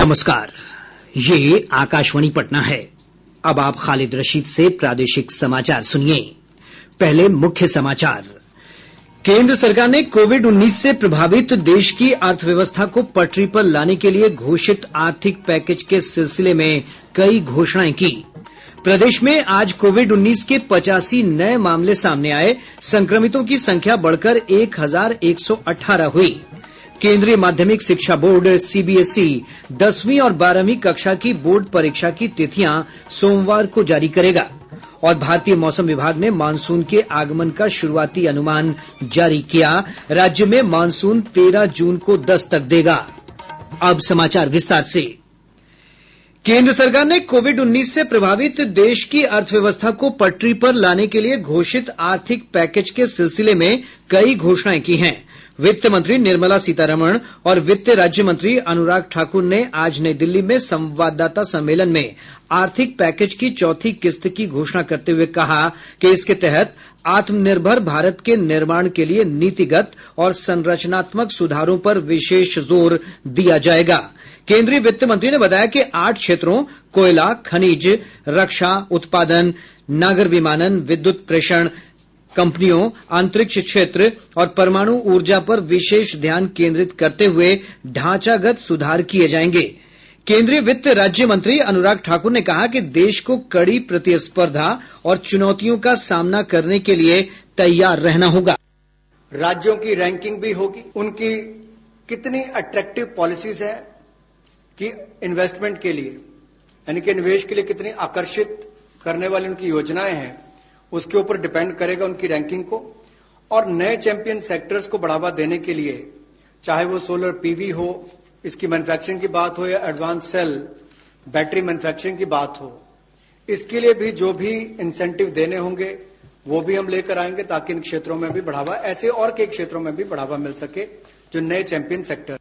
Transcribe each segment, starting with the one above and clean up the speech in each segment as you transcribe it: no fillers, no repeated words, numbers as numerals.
नमस्कार, ये आकाशवाणी पटना है। अब आप खालिद रशीद से प्रादेशिक समाचार सुनिए। पहले मुख्य समाचार। केंद्र सरकार ने कोविड-19 से प्रभावित देश की अर्थव्यवस्था को पटरी पर लाने के लिए घोषित आर्थिक पैकेज के सिलसिले में कई घोषणाएं की। प्रदेश में आज कोविड-19 के 85 नए मामले सामने आए। संक्रमितों की संख्या बढ़कर 1118 हुई। केंद्रीय माध्यमिक शिक्षा बोर्ड सीबीएसई 10वीं और 12वीं कक्षा की बोर्ड परीक्षा की तिथियां सोमवार को जारी करेगा। और भारतीय मौसम विभाग ने मानसून के आगमन का शुरुआती अनुमान जारी किया। राज्य में मानसून 13 जून को दस्तक देगा। अब समाचार विस्तार से। केंद्र सरकार ने कोविड-19 से प्रभावित देश की अर्थव्यवस्था को पटरी पर लाने के लिए घोषित आर्थिक पैकेज के सिलसिले में कई घोषणाएं की हैं। वित्त मंत्री निर्मला सीतारमण और वित्त राज्य मंत्री अनुराग ठाकुर ने आज नई दिल्ली में संवाददाता सम्मेलन में आर्थिक पैकेज की चौथी किस्त की घोषणा करते हुए कहा कि इसके तहत आत्मनिर्भर भारत के निर्माण के लिए नीतिगत और संरचनात्मक सुधारों पर विशेष जोर दिया जाएगा। केंद्रीय वित्त मंत्री ने बताया कि 8 क्षेत्रों कोयला, खनिज, रक्षा उत्पादन, नागर विमानन, विद्युत प्रेषण कंपनियों, अंतरिक्ष क्षेत्र और परमाणु ऊर्जा पर विशेष ध्यान केंद्रित करते हुए ढांचागत सुधार किए जाएंगे। केंद्रीय वित्त राज्य मंत्री अनुराग ठाकुर ने कहा कि देश को कड़ी प्रतिस्पर्धा और चुनौतियों का सामना करने के लिए तैयार रहना होगा। राज्यों की रैंकिंग भी होगी, उनकी कितनी अट्रैक्टिव पॉलिसीज है कि इन्वेस्टमेंट के लिए, यानी कि निवेश के लिए कितनी आकर्षित करने वाली उनकी योजनाएं हैं, उसके ऊपर डिपेंड करेगा उनकी रैंकिंग को। और नए चैंपियन सेक्टर्स को बढ़ावा देने के लिए, चाहे वो सोलर पीवी हो, इसकी मैन्युफैक्चरिंग की बात हो, या एडवांस सेल बैटरी मैन्युफैक्चरिंग की बात हो, इसके लिए भी जो भी इंसेंटिव देने होंगे वो भी हम लेकर आएंगे, ताकि इन क्षेत्रों में भी बढ़ावा, ऐसे और कई क्षेत्रों में भी बढ़ावा मिल सके जो नए चैंपियन सेक्टर।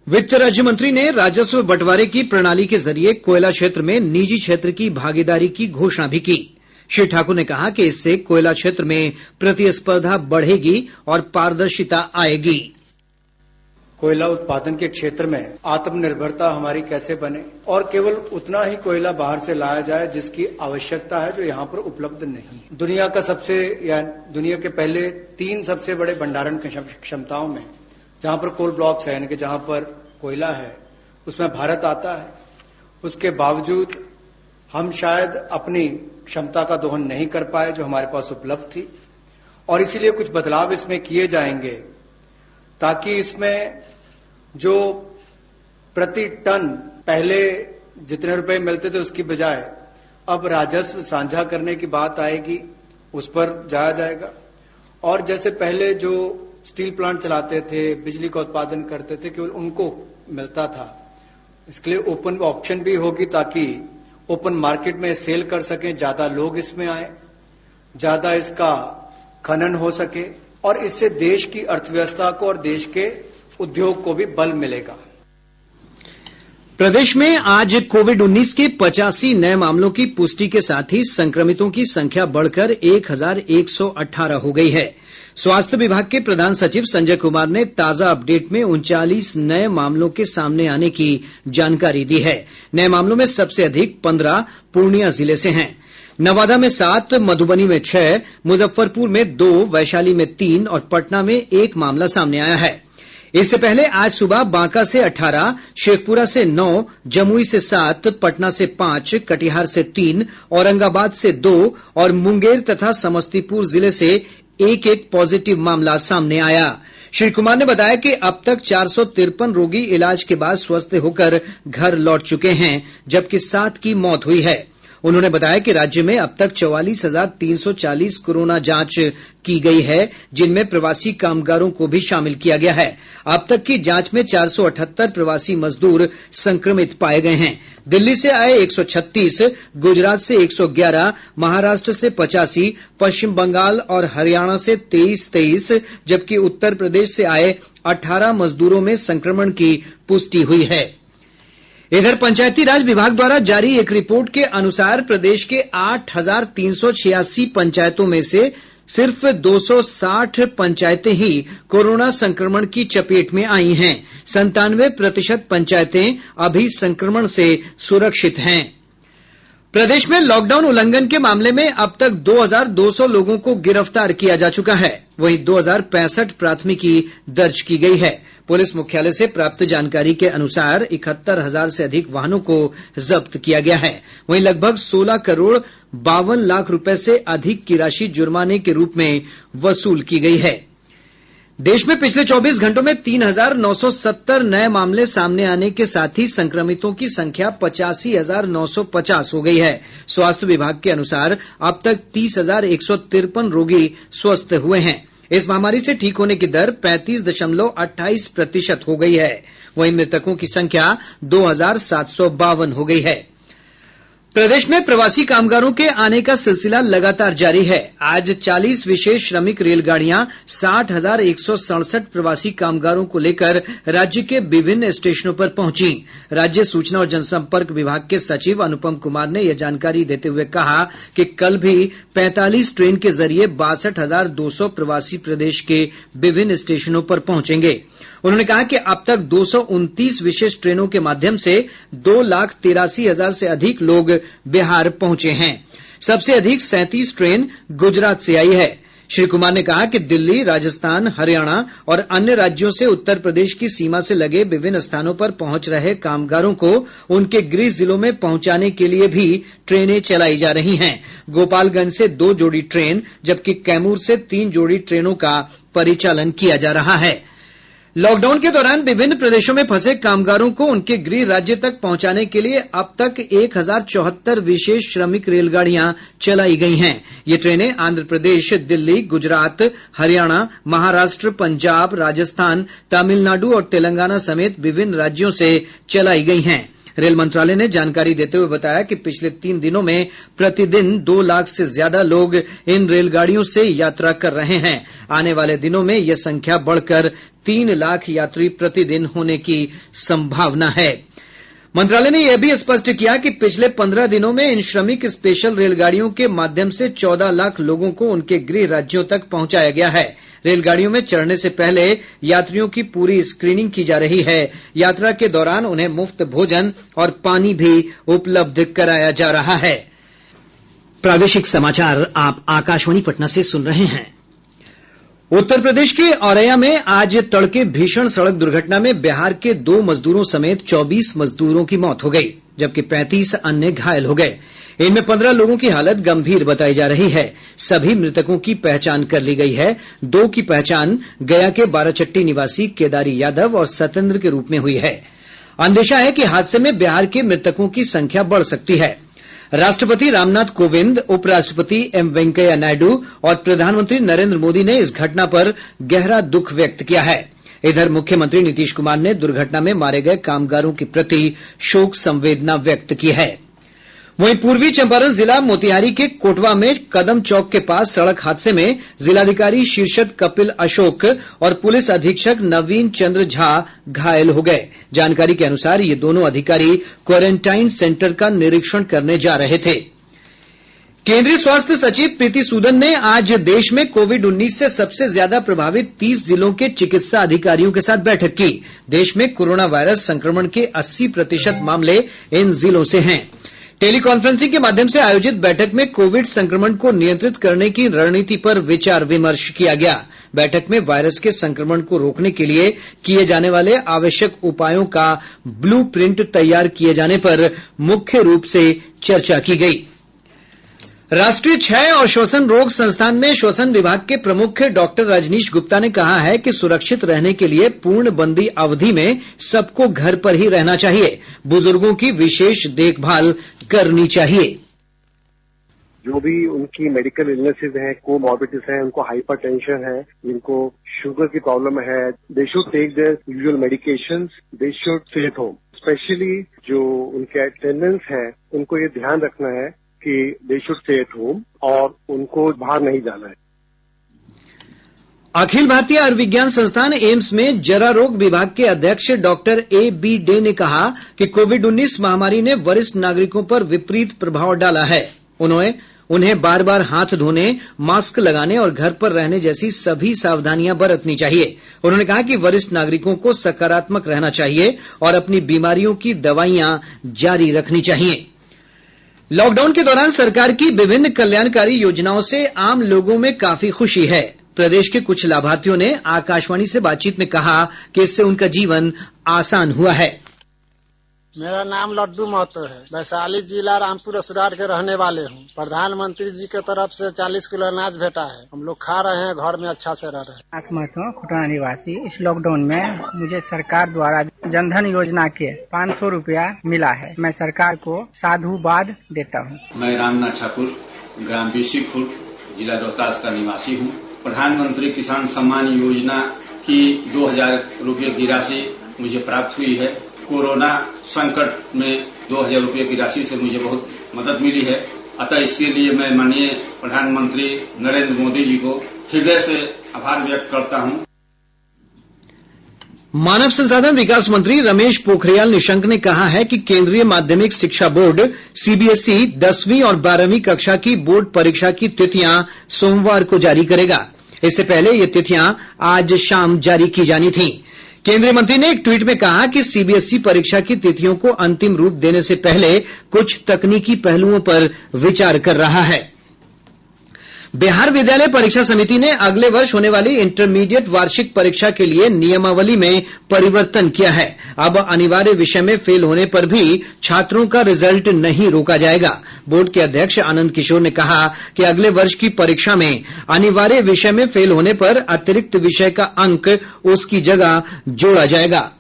वित्त राज्य मंत्री ने राजस्व बंटवारे की प्रणाली के जरिए कोयला क्षेत्र में निजी क्षेत्र की भागीदारी की घोषणा भी की। श्री ठाकुर ने कहा कि इससे कोयला क्षेत्र में प्रतिस्पर्धा बढ़ेगी और पारदर्शिता आएगी। कोयला उत्पादन के क्षेत्र में आत्मनिर्भरता हमारी कैसे बने और केवल उतना ही कोयला बाहर से लाया जाए जिसकी आवश्यकता है, जो यहां पर उपलब्ध नहीं। दुनिया का दुनिया के पहले 3 सबसे बड़े भंडारण क्षमताओं में, जहां पर कोल ब्लॉक्स है, यानी कि जहां पर कोयला है, उसमें भारत आता है। उसके बावजूद हम शायद अपनी क्षमता का दोहन नहीं कर पाए जो हमारे पास उपलब्ध थी, और इसीलिए कुछ बदलाव इसमें किए जाएंगे ताकि इसमें जो प्रति टन पहले जितने रुपए मिलते थे उसकी बजाय अब राजस्व साझा करने की बात आएगी, उस पर जाया जाएगा। और जैसे पहले जो स्टील प्लांट चलाते थे, बिजली का उत्पादन करते थे, केवल उनको मिलता था, इसके लिए ओपन ऑक्शन भी होगी ताकि ओपन मार्केट में सेल कर सकें, ज्यादा लोग इसमें आए, ज्यादा इसका खनन हो सके, और इससे देश की अर्थव्यवस्था को और देश के उद्योग को भी बल मिलेगा। प्रदेश में आज कोविड-19 के 85 नए मामलों की पुष्टि के साथ ही संक्रमितों की संख्या बढ़कर 1118 हो गई है। स्वास्थ्य विभाग के प्रधान सचिव संजय कुमार ने ताजा अपडेट में 39 नए मामलों के सामने आने की जानकारी दी है। नए मामलों में सबसे अधिक 15 पूर्णिया जिले से हैं। नवादा में 7, मधुबनी में 6, मुजफ्फरपुर में 2, वैशाली में 3 और पटना में 1 मामला सामने आया है। इससे पहले आज सुबह बांका से 18, शेखपुरा से 9, जमुई से 7, पटना से 5, कटिहार से 3, औरंगाबाद से 2 और मुंगेर तथा समस्तीपुर जिले से 1-1 पॉजिटिव मामला सामने आया। श्री कुमार ने बताया कि अब तक 453 रोगी इलाज के बाद स्वस्थ होकर घर लौट चुके हैं, जबकि 7 की मौत हुई है। उन्होंने बताया कि राज्य में अब तक 44,340 कोरोना जांच की गई है, जिनमें प्रवासी कामगारों को भी शामिल किया गया है। अब तक की जांच में 478 प्रवासी मजदूर संक्रमित पाए गए हैं। दिल्ली से आए 136, गुजरात से 111, महाराष्ट्र से 85, पश्चिम बंगाल और हरियाणा से 23, जबकि उत्तर प्रदेश से आए 18 मजदूरों में संक्रमण की पुष्टि हुई है। इधर पंचायती राज विभाग द्वारा जारी एक रिपोर्ट के अनुसार प्रदेश के 8,386 पंचायतों में से सिर्फ 260 पंचायतें ही कोरोना संक्रमण की चपेट में आई हैं। 97% पंचायतें अभी संक्रमण से सुरक्षित हैं। प्रदेश में लॉकडाउन उल्लंघन के मामले में अब तक 2200 लोगों को गिरफ्तार किया जा चुका है। वहीं 2065 प्राथमिकी दर्ज की गई है। पुलिस मुख्यालय से प्राप्त जानकारी के अनुसार 71,000 से अधिक वाहनों को जब्त किया गया है। वहीं लगभग 16 करोड़ 52 लाख रुपए से अधिक की राशि जुर्माने के रूप में वसूल की गई है। देश में पिछले 24 घंटों में 3,970 नए मामले सामने आने के साथ ही संक्रमितों की संख्या 85,950 हो गई है। स्वास्थ्य विभाग के अनुसार अब तक 30,153 रोगी स्वस्थ हुए हैं। इस महामारी से ठीक होने की दर 35.28% हो गई है। वहीं मृतकों की संख्या 2,752 हो गई है। प्रदेश में प्रवासी कामगारों के आने का सिलसिला लगातार जारी है। आज 40 विशेष श्रमिक रेलगाड़ियां 60,167 प्रवासी कामगारों को लेकर राज्य के विभिन्न स्टेशनों पर पहुंची। राज्य सूचना और जनसंपर्क विभाग के सचिव अनुपम कुमार ने यह जानकारी देते हुए कहा कि कल भी 45 ट्रेन के जरिए 62,200 प्रवासी प्रदेश के विभिन्न स्टेशनों पर पहुंचेंगे। उन्होंने कहा कि अब तक 229 विशेष ट्रेनों के माध्यम से 2,83,000 से अधिक लोग बिहार पहुंचे हैं। सबसे अधिक 37 ट्रेन गुजरात से आई है। श्री कुमार ने कहा कि दिल्ली, राजस्थान, हरियाणा और अन्य राज्यों से उत्तर प्रदेश की सीमा से लगे विभिन्न स्थानों पर पहुंच रहे कामगारों को उनके गृह जिलों में पहुंचाने के लिए भी ट्रेनें चलाई जा रही हैं। गोपालगंज से 2 जोड़ी ट्रेन जबकि कैमूर से 3 जोड़ी ट्रेनों का परिचालन किया जा रहा है। लॉकडाउन के दौरान विभिन्न प्रदेशों में फंसे कामगारों को उनके गृह राज्य तक पहुंचाने के लिए अब तक 1,074 विशेष श्रमिक रेलगाड़ियां चलाई गई हैं। ये ट्रेनें आंध्र प्रदेश, दिल्ली, गुजरात, हरियाणा, महाराष्ट्र, पंजाब, राजस्थान, तमिलनाडु और तेलंगाना समेत विभिन्न राज्यों से चलाई गई हैं। रेल मंत्रालय ने जानकारी देते हुए बताया कि पिछले 3 दिनों में प्रतिदिन 2 लाख से ज्यादा लोग इन रेलगाड़ियों से यात्रा कर रहे हैं। आने वाले दिनों में यह संख्या बढ़कर 3 लाख यात्री प्रतिदिन होने की संभावना है। मंत्रालय ने यह भी स्पष्ट किया कि पिछले 15 दिनों में इन श्रमिक स्पेशल रेलगाड़ियों के माध्यम से 14 लाख लोगों को उनके गृह राज्यों तक पहुंचाया गया है। रेलगाड़ियों में चढ़ने से पहले यात्रियों की पूरी स्क्रीनिंग की जा रही है। यात्रा के दौरान उन्हें मुफ्त भोजन और पानी भी उपलब्ध कराया जा रहा है। प्रादेशिक समाचार आप आकाशवाणी पटना से सुन रहे हैं। उत्तर प्रदेश के औरैया में आज तड़के भीषण सड़क दुर्घटना में बिहार के 2 मजदूरों समेत 24 मजदूरों की मौत हो गई, जबकि 35 अन्य घायल हो गए। इनमें 15 लोगों की हालत गंभीर बताई जा रही है। सभी मृतकों की पहचान कर ली गई है। 2 की पहचान गया के बाराचट्टी निवासी केदारी यादव और सत्येंद्र के रूप में हुई है। अंदेशा है कि हादसे में बिहार के मृतकों की संख्या बढ़ सकती है। राष्ट्रपति रामनाथ कोविंद, उपराष्ट्रपति एम वेंकैया नायडू और प्रधानमंत्री नरेंद्र मोदी ने इस घटना पर गहरा दुःख व्यक्त किया है। इधर मुख्यमंत्री नीतीश कुमार ने दुर्घटना में मारे गए कामगारों के प्रति शोक संवेदना व्यक्त की है। वहीं पूर्वी चंपारण जिला मोतिहारी के कोटवा में कदम चौक के पास सड़क हादसे में जिलाधिकारी शीर्षद कपिल अशोक और पुलिस अधीक्षक नवीन चंद्र झा घायल हो गए। जानकारी के अनुसार ये दोनों अधिकारी क्वारंटाइन सेंटर का निरीक्षण करने जा रहे थे। केंद्रीय स्वास्थ्य सचिव प्रीति सूदन ने आज देश में कोविड-19 से सबसे ज्यादा प्रभावित 30 जिलों के चिकित्सा अधिकारियों के साथ बैठक की। देश में कोरोना वायरस संक्रमण के 80% मामले इन जिलों से हैं। टेली कॉन्फ्रेंसिंग के माध्यम से आयोजित बैठक में कोविड संक्रमण को नियंत्रित करने की रणनीति पर विचार विमर्श किया गया। बैठक में वायरस के संक्रमण को रोकने के लिए किए जाने वाले आवश्यक उपायों का ब्लू प्रिंट तैयार किए जाने पर मुख्य रूप से चर्चा की गई। राष्ट्रीय क्षय और श्वसन रोग संस्थान में श्वसन विभाग के प्रमुख डॉक्टर रजनीश गुप्ता ने कहा है कि सुरक्षित रहने के लिए पूर्णबंदी अवधि में सबको घर पर ही रहना चाहिए। बुजुर्गों की विशेष देखभाल करनी चाहिए। जो भी उनकी मेडिकल इलनेसेस हैं, कोमॉर्बिडिटीज हैं, उनको हाइपरटेंशन है, जिनको शुगर की प्रॉब्लम है, they should take their usual medications, they should stay at home. Specially जो उनके अटेंडेंस है, उनको ये ध्यान रखना है कि दे शुड स्टे एट होम और उनको बाहर नहीं जाना है। अखिल भारतीय आयुर्विज्ञान संस्थान एम्स में जरा रोग विभाग के अध्यक्ष डॉक्टर ए.बी. डे ने कहा कि कोविड-19 महामारी ने वरिष्ठ नागरिकों पर विपरीत प्रभाव डाला है। उन्हें बार बार हाथ धोने, मास्क लगाने और घर पर रहने जैसी सभी सावधानियां बरतनी चाहिए। उन्होंने कहा कि वरिष्ठ नागरिकों को सकारात्मक रहना चाहिए और अपनी बीमारियों की दवाइयां जारी रखनी चाहिए। लॉकडाउन के दौरान सरकार की विभिन्न कल्याणकारी योजनाओं से आम लोगों में काफी खुशी है। प्रदेश के कुछ लाभार्थियों ने आकाशवाणी से बातचीत में कहा कि इससे उनका जीवन आसान हुआ है। मेरा नाम लड्डू महतो है। वैशाली जिला रामपुर असुरार के रहने वाले हूँ। प्रधानमंत्री जी की तरफ से 40 किलो अनाज भेटा है। हम लोग खा रहे हैं, घर में अच्छा से रह रहे हैं। महतो खुटाना निवासी। इस लॉकडाउन में मुझे सरकार द्वारा जनधन योजना के 500 रुपया मिला है। मैं सरकार को साधुवाद देता हूँ। मैं रामनाथ ठाकुर, ग्राम बीसी खुर्द, जिला रोहतास का निवासी हूँ। प्रधानमंत्री किसान सम्मान योजना की 2000 रुपये की राशि मुझे प्राप्त हुई है। कोरोना संकट में 2000 रुपये की राशि से मुझे बहुत मदद मिली है। अतः इसके लिए मैं माननीय प्रधानमंत्री नरेंद्र मोदी जी को हृदय से आभार व्यक्त करता हूँ। मानव संसाधन विकास मंत्री रमेश पोखरियाल निशंक ने कहा है कि केंद्रीय माध्यमिक शिक्षा बोर्ड सीबीएसई 10वीं और 12वीं कक्षा की बोर्ड परीक्षा की तिथियां सोमवार को जारी करेगा। इससे पहले ये तिथियां आज शाम जारी की जानी थीं। केंद्रीय मंत्री ने एक ट्वीट में कहा कि सीबीएसई परीक्षा की तिथियों को अंतिम रूप देने से पहले कुछ तकनीकी पहलुओं पर विचार कर रहा है। बिहार विद्यालय परीक्षा समिति ने अगले वर्ष होने वाली इंटरमीडिएट वार्षिक परीक्षा के लिए नियमावली में परिवर्तन किया है। अब अनिवार्य विषय में फेल होने पर भी छात्रों का रिजल्ट नहीं रोका जाएगा। बोर्ड के अध्यक्ष आनंद किशोर ने कहा कि अगले वर्ष की परीक्षा में अनिवार्य विषय में फेल होने पर अतिरिक्त विषय का अंक उसकी जगह जोड़ा जाएगा।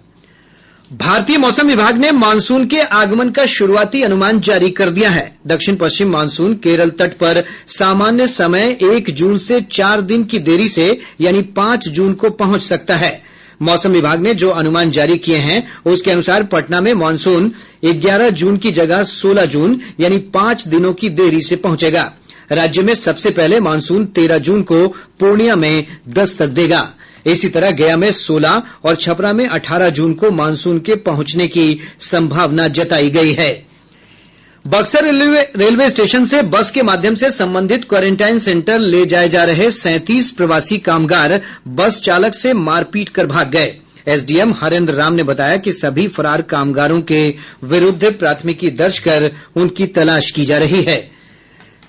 भारतीय मौसम विभाग ने मानसून के आगमन का शुरुआती अनुमान जारी कर दिया है। दक्षिण पश्चिम मानसून केरल तट पर सामान्य समय 1 जून से 4 दिन की देरी से यानी 5 जून को पहुंच सकता है। मौसम विभाग ने जो अनुमान जारी किए हैं उसके अनुसार पटना में मानसून 11 जून की जगह 16 जून यानी 5 दिनों की देरी से पहुंचेगा। राज्य में सबसे पहले मानसून 13 जून को पूर्णिया में दस्तक देगा। इसी तरह गया में 16 और छपरा में 18 जून को मानसून के पहुंचने की संभावना जताई गई है। बक्सर रेलवे स्टेशन से बस के माध्यम से संबंधित क्वारेंटाइन सेंटर ले जाए जा रहे 37 प्रवासी कामगार बस चालक से मारपीट कर भाग गए। एसडीएम हरेंद्र राम ने बताया कि सभी फरार कामगारों के विरुद्ध प्राथमिकी दर्ज कर उनकी तलाश की जा रही है।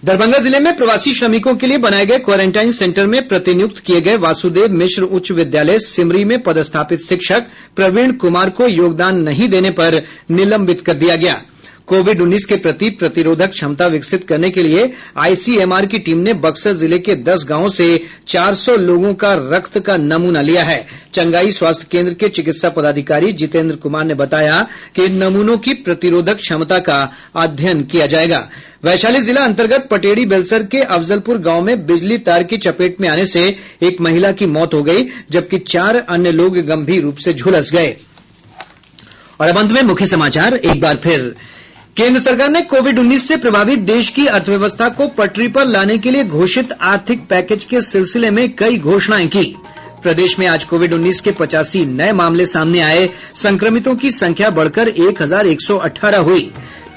दरभंगा जिले में प्रवासी श्रमिकों के लिए बनाए गए क्वारेंटाइन सेंटर में प्रतिनियुक्त किए गए वासुदेव मिश्र उच्च विद्यालय सिमरी में पदस्थापित शिक्षक प्रवीण कुमार को योगदान नहीं देने पर निलंबित कर दिया गया। कोविड-19 के प्रति प्रतिरोधक क्षमता विकसित करने के लिए आईसीएमआर की टीम ने बक्सर जिले के 10 गांवों से 400 लोगों का रक्त का नमूना लिया है। चंगाई स्वास्थ्य केंद्र के चिकित्सा पदाधिकारी जितेंद्र कुमार ने बताया कि इन नमूनों की प्रतिरोधक क्षमता का अध्ययन किया जाएगा। वैशाली जिला अंतर्गत पटेड़ी बेलसर के अफजलपुर गांव में बिजली तार की चपेट में आने से एक महिला की मौत हो गई, जबकि 4 अन्य लोग गंभीर रूप से झुलस गए। और अब अंत में मुख्य समाचार एक बार फिर। केंद्र सरकार ने कोविड-19 से प्रभावित देश की अर्थव्यवस्था को पटरी पर लाने के लिए घोषित आर्थिक पैकेज के सिलसिले में कई घोषणाएं की। प्रदेश में आज कोविड-19 के 85 नए मामले सामने आए। संक्रमितों की संख्या बढ़कर 1118 हुई।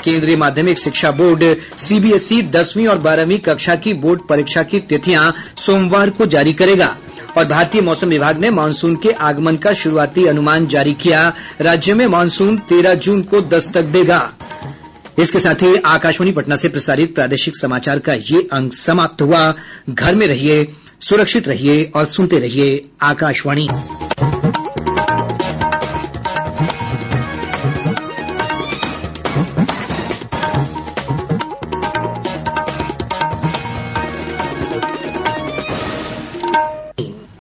केंद्रीय माध्यमिक शिक्षा बोर्ड सीबीएसई 10वीं और 12वीं कक्षा की बोर्ड परीक्षा की तिथियां सोमवार को जारी करेगा। और भारतीय मौसम विभाग ने मानसून के आगमन का शुरुआती अनुमान जारी किया। राज्य में मानसून 13 जून को दस्तक देगा। इसके साथ ही आकाशवाणी पटना से प्रसारित प्रादेशिक समाचार का ये अंक समाप्त हुआ। घर में रहिए, सुरक्षित रहिए और सुनते रहिए आकाशवाणी।